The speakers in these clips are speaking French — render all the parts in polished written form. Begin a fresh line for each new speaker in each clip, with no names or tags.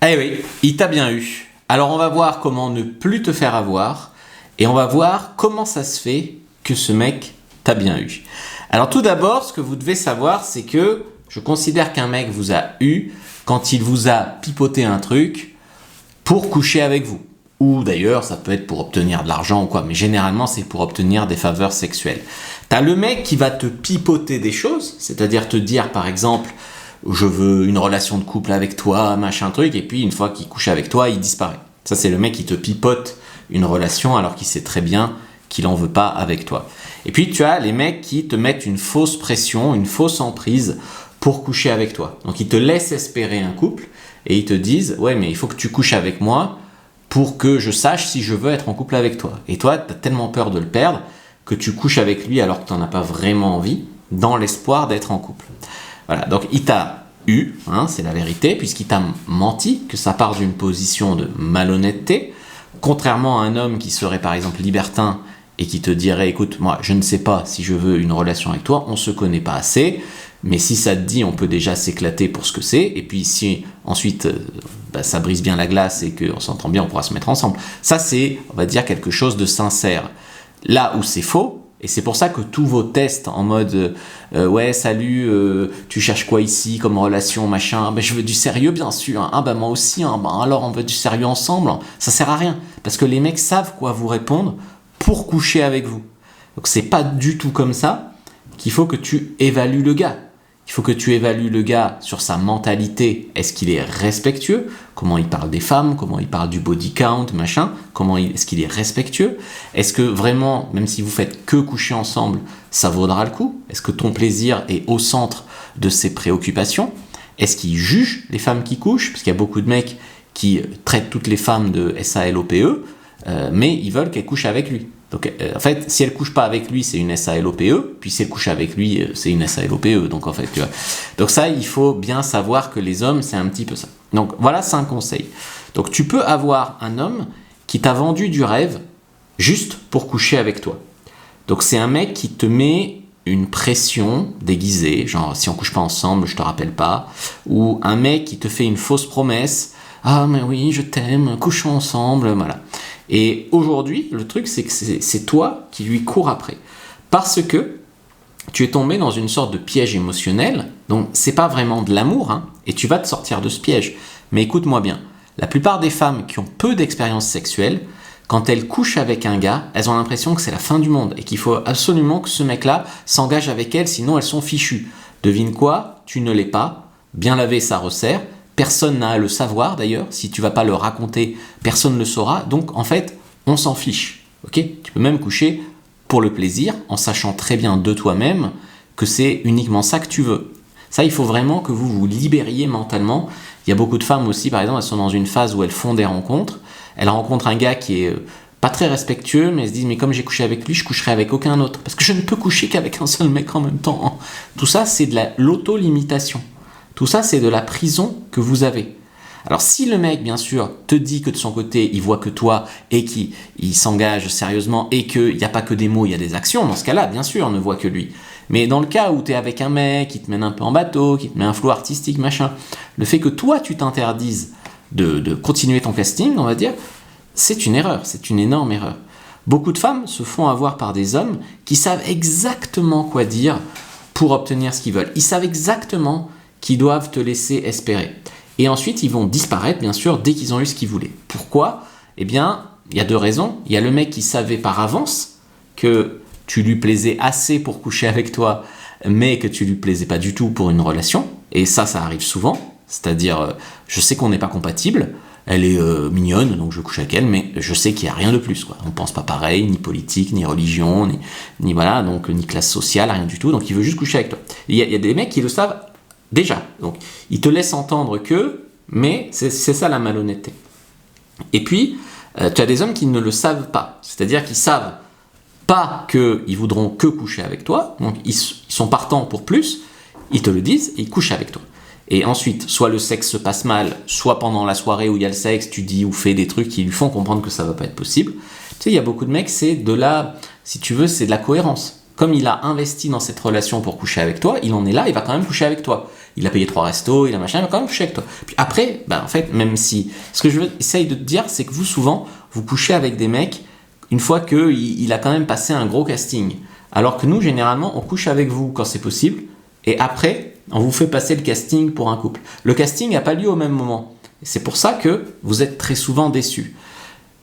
Eh oui, il t'a bien eu. Alors on va voir comment ne plus te faire avoir et on va voir comment ça se fait que ce mec t'a bien eu. Alors tout d'abord, ce que vous devez savoir, c'est que je considère qu'un mec vous a eu quand il vous a pipoté un truc pour coucher avec vous. Ou d'ailleurs, ça peut être pour obtenir de l'argent ou quoi, mais généralement c'est pour obtenir des faveurs sexuelles. T'as le mec qui va te pipoter des choses, c'est-à-dire te dire par exemple je veux une relation de couple avec toi, machin truc, et puis une fois qu'il couche avec toi, il disparaît. Ça, c'est le mec qui te pipote une relation alors qu'il sait très bien qu'il en veut pas avec toi. Et puis tu as les mecs qui te mettent une fausse pression, une fausse emprise pour coucher avec toi. Donc ils te laissent espérer un couple et ils te disent ouais mais il faut que tu couches avec moi pour que je sache si je veux être en couple avec toi. Et toi, tu as tellement peur de le perdre que tu couches avec lui alors que tu n'en as pas vraiment envie, dans l'espoir d'être en couple. Voilà, donc il t'a eu, c'est la vérité, puisqu'il t'a menti, que ça part d'une position de malhonnêteté, contrairement à un homme qui serait par exemple libertin et qui te dirait écoute, moi je ne sais pas si je veux une relation avec toi, on se connaît pas assez, mais si ça te dit on peut déjà s'éclater pour ce que c'est, et puis si ensuite ça brise bien la glace et qu'on s'entend bien, on pourra se mettre ensemble. Ça c'est, on va dire, quelque chose de sincère. Là où c'est faux, et c'est pour ça que tous vos tests en mode ouais salut, tu cherches quoi ici comme relation machin, je veux du sérieux bien sûr, moi aussi, alors on veut du sérieux ensemble, ça sert à rien, parce que les mecs savent quoi vous répondre pour coucher avec vous. Donc c'est pas du tout comme ça qu'il faut que tu évalues le gars. Il faut que tu évalues le gars sur sa mentalité. Est-ce qu'il est respectueux? Comment il parle des femmes? Comment il parle du body count, machin? Est-ce qu'il est respectueux? Est-ce que vraiment, même si vous faites que coucher ensemble, ça vaudra le coup? Est-ce que ton plaisir est au centre de ses préoccupations? Est-ce qu'il juge les femmes qui couchent? Parce qu'il y a beaucoup de mecs qui traitent toutes les femmes de SALOPE, mais ils veulent qu'elles couchent avec lui. Donc en fait, si elle couche pas avec lui, c'est une SALOPE, puis si elle couche avec lui, c'est une SALOPE. Donc en fait, tu vois. Donc ça, il faut bien savoir que les hommes, c'est un petit peu ça. Donc voilà 5 conseils. Donc tu peux avoir un homme qui t'a vendu du rêve juste pour coucher avec toi. Donc c'est un mec qui te met une pression déguisée, genre si on couche pas ensemble, je te rappelle pas, ou un mec qui te fait une fausse promesse, ah mais oui, je t'aime, couchons ensemble, voilà. Et aujourd'hui, le truc, c'est que c'est toi qui lui cours après. Parce que tu es tombé dans une sorte de piège émotionnel, donc c'est pas vraiment de l'amour, et tu vas te sortir de ce piège. Mais écoute-moi bien, la plupart des femmes qui ont peu d'expérience sexuelle, quand elles couchent avec un gars, elles ont l'impression que c'est la fin du monde et qu'il faut absolument que ce mec-là s'engage avec elles, sinon elles sont fichues. Devine quoi? Tu ne l'es pas. Bien lavé, ça resserre. Personne n'a à le savoir d'ailleurs, si tu vas pas le raconter, personne ne le saura, donc en fait, on s'en fiche, ok? Tu peux même coucher pour le plaisir, en sachant très bien de toi-même que c'est uniquement ça que tu veux. Ça, il faut vraiment que vous vous libériez mentalement. Il y a beaucoup de femmes aussi, par exemple, elles sont dans une phase où elles font des rencontres, elles rencontrent un gars qui est pas très respectueux, mais elles se disent, mais comme j'ai couché avec lui, je coucherai avec aucun autre, parce que je ne peux coucher qu'avec un seul mec en même temps. Tout ça, c'est de l'auto-limitation. Tout ça, c'est de la prison que vous avez. Alors si le mec, bien sûr, te dit que de son côté, il voit que toi et qu'il s'engage sérieusement et qu'il n'y a pas que des mots, il y a des actions, dans ce cas-là, bien sûr, on ne voit que lui. Mais dans le cas où tu es avec un mec qui te mène un peu en bateau, qui te met un flou artistique, machin, le fait que toi, tu t'interdises de continuer ton casting, on va dire, c'est une erreur, c'est une énorme erreur. Beaucoup de femmes se font avoir par des hommes qui savent exactement quoi dire pour obtenir ce qu'ils veulent. Ils savent exactement qui doivent te laisser espérer. Et ensuite, ils vont disparaître, bien sûr, dès qu'ils ont eu ce qu'ils voulaient. Pourquoi? Eh bien, il y a 2 raisons. Il y a le mec qui savait par avance que tu lui plaisais assez pour coucher avec toi, mais que tu lui plaisais pas du tout pour une relation. Et ça arrive souvent. C'est-à-dire, je sais qu'on n'est pas compatibles, elle est mignonne, donc je couche avec elle, mais je sais qu'il n'y a rien de plus, quoi. On pense pas pareil, ni politique, ni religion, ni voilà, donc ni classe sociale, rien du tout. Donc il veut juste coucher avec toi. Il y a des mecs qui le savent déjà, donc ils te laissent entendre que, mais c'est ça la malhonnêteté. Et puis, tu as des hommes qui ne le savent pas, c'est-à-dire qu'ils savent pas qu'ils voudront que coucher avec toi, donc ils sont partants pour plus, ils te le disent et ils couchent avec toi. Et ensuite, soit le sexe se passe mal, soit pendant la soirée où il y a le sexe, tu dis ou fais des trucs qui lui font comprendre que ça va pas être possible. Tu sais, il y a beaucoup de mecs, c'est de la, si tu veux, c'est de la cohérence. Comme il a investi dans cette relation pour coucher avec toi, il en est là, il va quand même coucher avec toi. il a payé 3 restos, il a machin, il va quand même coucher avec toi. Puis après, en fait, même si... Ce que je essaye de te dire, c'est que vous, souvent, vous couchez avec des mecs une fois qu'il a quand même passé un gros casting. Alors que nous, généralement, on couche avec vous quand c'est possible, et après, on vous fait passer le casting pour un couple. Le casting n'a pas lieu au même moment. C'est pour ça que vous êtes très souvent déçus.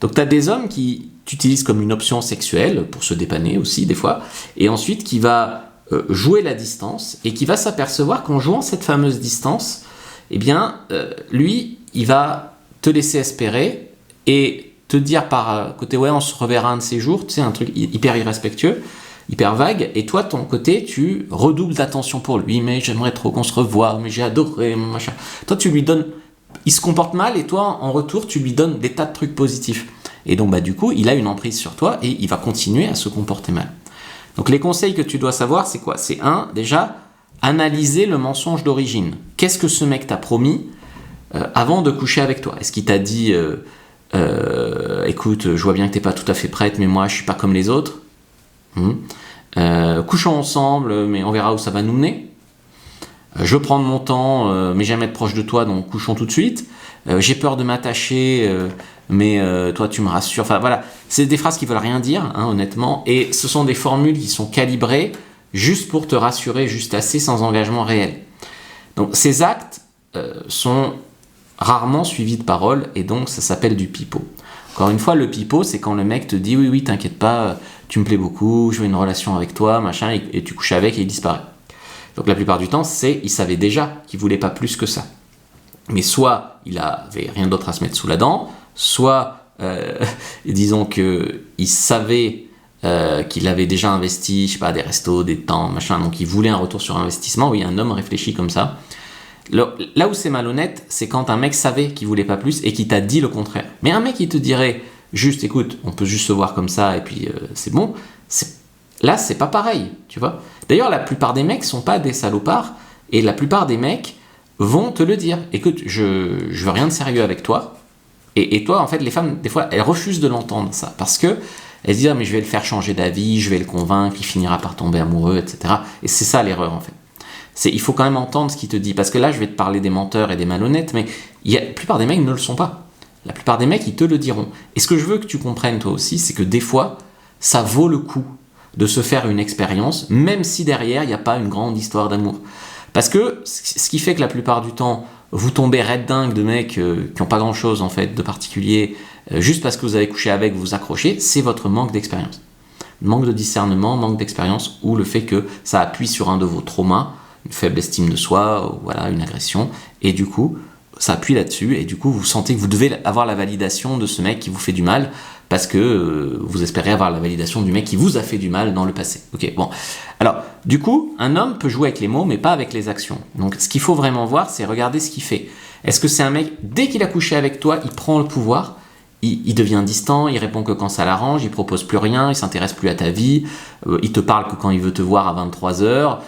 Donc tu as des hommes qui t'utilisent comme une option sexuelle, pour se dépanner aussi des fois, et ensuite qui va jouer la distance, et qui va s'apercevoir qu'en jouant cette fameuse distance, lui, il va te laisser espérer, et te dire par côté, ouais, on se reverra un de ces jours, tu sais, un truc hyper irrespectueux, hyper vague, et toi, de ton côté, tu redoubles d'attention pour lui, mais j'aimerais trop qu'on se revoie, mais j'ai adoré, machin. Toi, tu lui donnes... Il se comporte mal, et toi, en retour, tu lui donnes des tas de trucs positifs. Et donc, du coup, il a une emprise sur toi, et il va continuer à se comporter mal. Donc, les conseils que tu dois savoir, c'est quoi ? C'est déjà, analyser le mensonge d'origine. Qu'est-ce que ce mec t'a promis avant de coucher avec toi ? Est-ce qu'il t'a dit, écoute, je vois bien que t'es pas tout à fait prête, mais moi, je suis pas comme les autres. Couchons ensemble, mais on verra où ça va nous mener. Je prends mon temps, mais j'aime être proche de toi, donc couchons tout de suite. J'ai peur de m'attacher, mais toi tu me rassures. Enfin voilà, c'est des phrases qui veulent rien dire, honnêtement, et ce sont des formules qui sont calibrées juste pour te rassurer, juste assez, sans engagement réel. Donc ces actes sont rarement suivis de paroles, et donc ça s'appelle du pipeau. Encore une fois, le pipeau, c'est quand le mec te dit oui, t'inquiète pas, tu me plais beaucoup, je veux une relation avec toi, machin, et tu couches avec et il disparaît. Donc la plupart du temps, il savait déjà qu'il voulait pas plus que ça. Mais soit il avait rien d'autre à se mettre sous la dent, soit disons qu'il savait qu'il avait déjà investi, je sais pas, des restos, des temps, machin, donc il voulait un retour sur investissement. Oui, un homme réfléchit comme ça. Là où c'est malhonnête, c'est quand un mec savait qu'il voulait pas plus et qu'il t'a dit le contraire. Mais un mec, il te dirait juste, écoute, on peut juste se voir comme ça et puis c'est bon. Là, c'est pas pareil, tu vois. D'ailleurs, la plupart des mecs sont pas des salopards, et la plupart des mecs vont te le dire. Écoute, je veux rien de sérieux avec toi. Et toi, en fait, les femmes, des fois, elles refusent de l'entendre, ça, parce que elles se disent, mais je vais le faire changer d'avis, je vais le convaincre, il finira par tomber amoureux, etc. Et c'est ça l'erreur, en fait. Il faut quand même entendre ce qu'il te dit, parce que là, je vais te parler des menteurs et des malhonnêtes, mais la plupart des mecs ne le sont pas. La plupart des mecs, ils te le diront. Et ce que je veux que tu comprennes, toi aussi, c'est que des fois, ça vaut le coup de se faire une expérience, même si derrière, il n'y a pas une grande histoire d'amour. Parce que ce qui fait que la plupart du temps, vous tombez red dingue de mecs qui n'ont pas grand-chose en fait de particulier, juste parce que vous avez couché avec, vous vous accrochez, c'est votre manque d'expérience. Manque de discernement, manque d'expérience, ou le fait que ça appuie sur un de vos traumas, une faible estime de soi, ou voilà, une agression, et du coup, ça appuie là-dessus, et du coup, vous sentez que vous devez avoir la validation de ce mec qui vous fait du mal, parce que vous espérez avoir la validation du mec qui vous a fait du mal dans le passé. Ok, bon. Alors, du coup, un homme peut jouer avec les mots, mais pas avec les actions. Donc, ce qu'il faut vraiment voir, c'est regarder ce qu'il fait. Est-ce que c'est un mec, dès qu'il a couché avec toi, il prend le pouvoir, il devient distant, il répond que quand ça l'arrange, il propose plus rien, il s'intéresse plus à ta vie, il te parle que quand il veut te voir à 23h,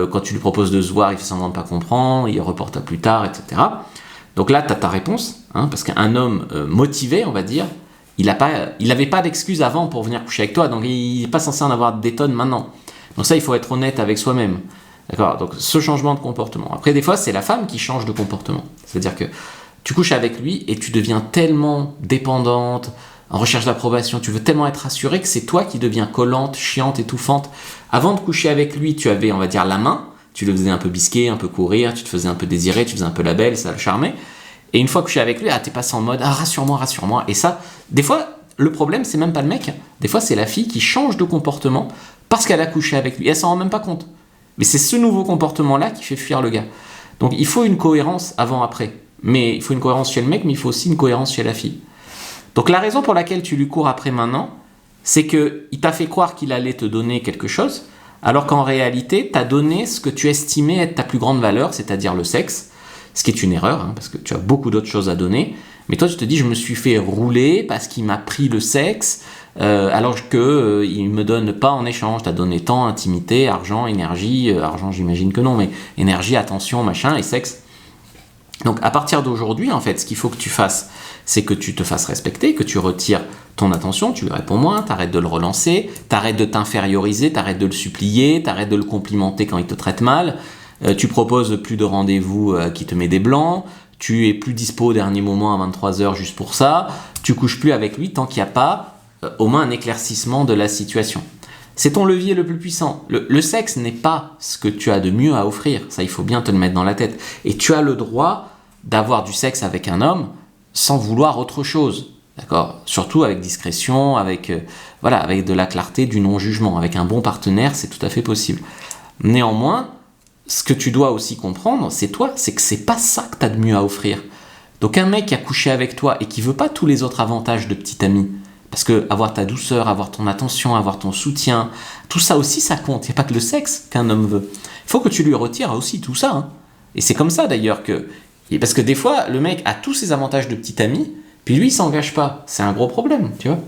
quand tu lui proposes de se voir, il fait semblant de pas comprendre, il reporte à plus tard, etc. Donc là, tu as ta réponse, parce qu'un homme motivé, on va dire, il n'avait pas d'excuse avant pour venir coucher avec toi, donc il n'est pas censé en avoir des tonnes maintenant. Donc ça, il faut être honnête avec soi-même. D'accord ? Donc ce changement de comportement. Après, des fois, c'est la femme qui change de comportement. C'est-à-dire que tu couches avec lui et tu deviens tellement dépendante, en recherche d'approbation, tu veux tellement être rassurée que c'est toi qui deviens collante, chiante, étouffante. Avant de coucher avec lui, tu avais, on va dire, la main, tu le faisais un peu bisquer, un peu courir, tu te faisais un peu désirer, tu faisais un peu la belle, ça le charmait. Et une fois couché avec lui, t'es passé en mode « Ah, rassure-moi, rassure-moi ». Et ça, des fois, le problème, c'est même pas le mec. Des fois, c'est la fille qui change de comportement parce qu'elle a couché avec lui. Et elle s'en rend même pas compte. Mais c'est ce nouveau comportement-là qui fait fuir le gars. Donc, il faut une cohérence avant-après. Mais il faut une cohérence chez le mec, mais il faut aussi une cohérence chez la fille. Donc, la raison pour laquelle tu lui cours après maintenant, c'est qu'il t'a fait croire qu'il allait te donner quelque chose, alors qu'en réalité, t'as donné ce que tu estimais être ta plus grande valeur, c'est-à-dire le sexe. Ce qui est une erreur, parce que tu as beaucoup d'autres choses à donner. Mais toi, tu te dis, je me suis fait rouler parce qu'il m'a pris le sexe, alors qu'il ne me donne pas en échange. Tu as donné temps, intimité, argent, énergie. Argent, j'imagine que non, mais énergie, attention, machin, et sexe. Donc, à partir d'aujourd'hui, en fait, ce qu'il faut que tu fasses, c'est que tu te fasses respecter, que tu retires ton attention, tu lui réponds moins, t'arrêtes de le relancer, t'arrêtes de t'inférioriser, t'arrêtes de le supplier, t'arrêtes de le complimenter quand il te traite mal. tu proposes plus de rendez-vous qui te met des blancs, tu es plus dispo au dernier moment à 23h juste pour ça, tu couches plus avec lui tant qu'il n'y a pas au moins un éclaircissement de la situation. C'est ton levier le plus puissant. Le sexe n'est pas ce que tu as de mieux à offrir, ça il faut bien te le mettre dans la tête. Et tu as le droit d'avoir du sexe avec un homme sans vouloir autre chose. D'accord ? Surtout avec discrétion, avec de la clarté, du non-jugement. Avec un bon partenaire, c'est tout à fait possible. Néanmoins, ce que tu dois aussi comprendre, c'est que c'est pas ça que tu as de mieux à offrir. Donc un mec qui a couché avec toi et qui veut pas tous les autres avantages de petit ami, parce que avoir ta douceur, avoir ton attention, avoir ton soutien, tout ça aussi ça compte. Il n'y a pas que le sexe qu'un homme veut. Il faut que tu lui retires aussi tout ça. Hein. Et c'est comme ça d'ailleurs que... Parce que des fois, le mec a tous ses avantages de petit ami, puis lui, il s'engage pas. C'est un gros problème, tu vois.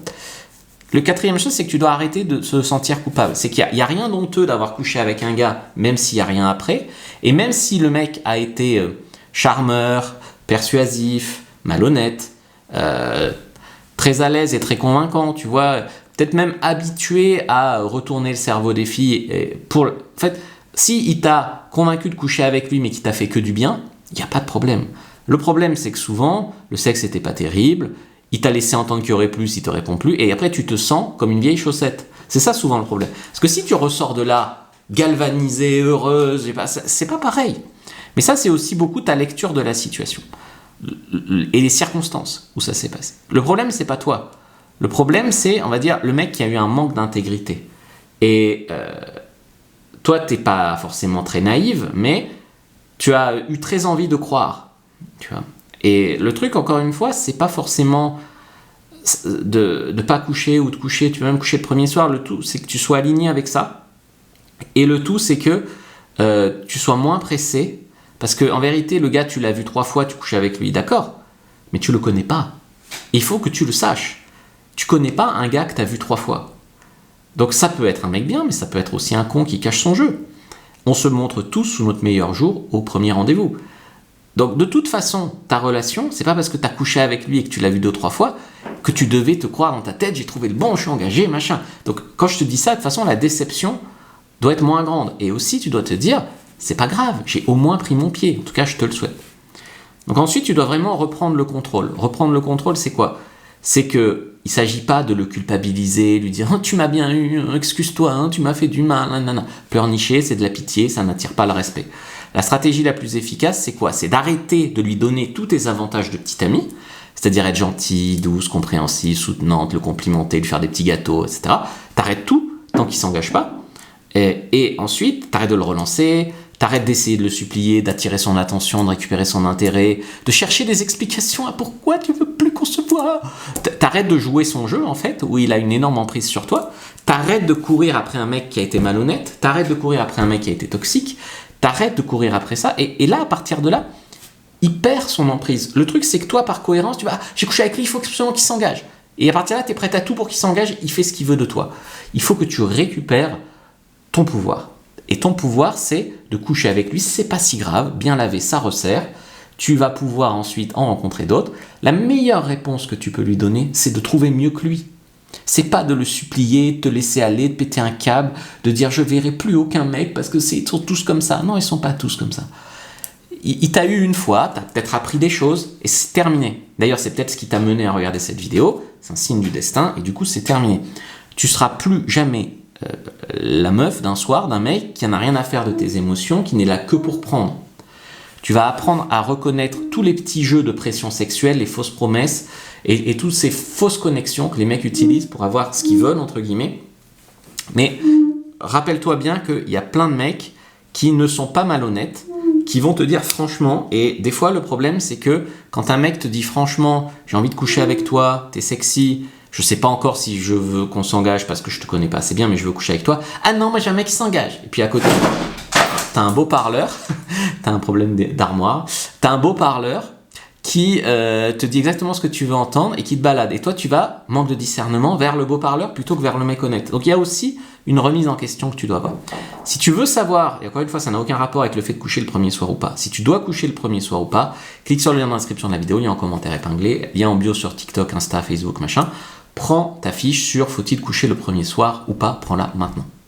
Le quatrième chose, c'est que tu dois arrêter de se sentir coupable. C'est qu'il n'y a rien d'honteux d'avoir couché avec un gars, même s'il n'y a rien après. Et même si le mec a été charmeur, persuasif, malhonnête, très à l'aise et très convaincant, tu vois, peut-être même habitué à retourner le cerveau des filles. En fait, s'il t'a convaincu de coucher avec lui, mais qu'il t'a fait que du bien, il n'y a pas de problème. Le problème, c'est que souvent, le sexe n'était pas terrible, il t'a laissé entendre qu'il y aurait plus, il te répond plus, et après tu te sens comme une vieille chaussette. C'est ça souvent le problème. Parce que si tu ressors de là, galvanisée, heureuse, c'est pas pareil. Mais ça, c'est aussi beaucoup ta lecture de la situation. Et les circonstances où ça s'est passé. Le problème, c'est pas toi. Le problème, c'est, on va dire, le mec qui a eu un manque d'intégrité. Et toi, t'es pas forcément très naïve, mais tu as eu très envie de croire. Tu vois. Et le truc, encore une fois, c'est pas forcément de pas coucher ou de coucher, tu peux même coucher le premier soir. Le tout, c'est que tu sois aligné avec ça. Et le tout, c'est que tu sois moins pressé. Parce qu'en vérité, le gars, tu l'as vu 3 fois, tu couches avec lui, d'accord, mais tu le connais pas. Il faut que tu le saches. Tu connais pas un gars que tu as vu 3 fois. Donc ça peut être un mec bien, mais ça peut être aussi un con qui cache son jeu. On se montre tous sous notre meilleur jour au premier rendez-vous. Donc de toute façon, ta relation, c'est pas parce que tu as couché avec lui et que tu l'as vu 2-3 fois que tu devais te croire dans ta tête, j'ai trouvé le bon, je suis engagé, machin. Donc quand je te dis ça, de toute façon, la déception doit être moins grande. Et aussi, tu dois te dire, c'est pas grave, j'ai au moins pris mon pied. En tout cas, je te le souhaite. Donc ensuite, tu dois vraiment reprendre le contrôle. Reprendre le contrôle, c'est quoi ? C'est que il s'agit pas de le culpabiliser, lui dire oh, tu m'as bien eu, excuse-toi, hein, tu m'as fait du mal, nanana. Pleurnicher, c'est de la pitié, ça n'attire pas le respect. La stratégie la plus efficace, c'est quoi ? C'est d'arrêter de lui donner tous tes avantages de petit ami, c'est-à-dire être gentil, douce, compréhensive, soutenante, le complimenter, lui faire des petits gâteaux, etc. T'arrêtes tout tant qu'il s'engage pas. Et ensuite, t'arrêtes de le relancer, t'arrêtes d'essayer de le supplier, d'attirer son attention, de récupérer son intérêt, de chercher des explications à pourquoi tu veux plus qu'on se voit. T'arrêtes de jouer son jeu, en fait, où il a une énorme emprise sur toi. T'arrêtes de courir après un mec qui a été malhonnête. T'arrêtes de courir après un mec qui a été toxique. T'arrêtes de courir après ça. Et là, à partir de là, il perd son emprise. Le truc, c'est que toi, par cohérence, tu vas j'ai couché avec lui, il faut absolument qu'il s'engage. Et à partir de là, t'es prêt à tout pour qu'il s'engage, il fait ce qu'il veut de toi. Il faut que tu récupères ton pouvoir. Et ton pouvoir, c'est de coucher avec lui, c'est pas si grave, bien lavé, ça resserre. Tu vas pouvoir ensuite en rencontrer d'autres. La meilleure réponse que tu peux lui donner, c'est de trouver mieux que lui. C'est pas de le supplier, de te laisser aller, de péter un câble, de dire je verrai plus aucun mec parce que ils sont tous comme ça. Non, ils sont pas tous comme ça. Il t'a eu une fois, t'as peut-être appris des choses et c'est terminé. D'ailleurs, c'est peut-être ce qui t'a mené à regarder cette vidéo. C'est un signe du destin et du coup, c'est terminé. Tu seras plus jamais la meuf d'un soir d'un mec qui n'a rien à faire de tes émotions, qui n'est là que pour prendre. Tu vas apprendre à reconnaître tous les petits jeux de pression sexuelle, les fausses promesses et toutes ces fausses connexions que les mecs utilisent pour avoir ce qu'ils veulent, entre guillemets. Mais rappelle-toi bien qu'il y a plein de mecs qui ne sont pas malhonnêtes, qui vont te dire franchement, et des fois le problème c'est que quand un mec te dit franchement j'ai envie de coucher avec toi, t'es sexy, je sais pas encore si je veux qu'on s'engage parce que je te connais pas assez bien, mais je veux coucher avec toi. Ah non, moi j'ai un mec qui s'engage. Et puis à côté, t'as un beau parleur, t'as un problème d'armoire, t'as un beau parleur qui te dit exactement ce que tu veux entendre et qui te balade. Et toi, tu vas, manque de discernement, vers le beau parleur plutôt que vers le mec honnête. Donc il y a aussi une remise en question que tu dois avoir. Si tu veux savoir, et encore une fois, ça n'a aucun rapport avec le fait de coucher le premier soir ou pas, si tu dois coucher le premier soir ou pas, clique sur le lien dans la description de la vidéo, il y a un commentaire épinglé, lien en bio sur TikTok, Insta, Facebook, machin. Prends ta fiche sur faut-il coucher le premier soir ou pas, prends-la maintenant.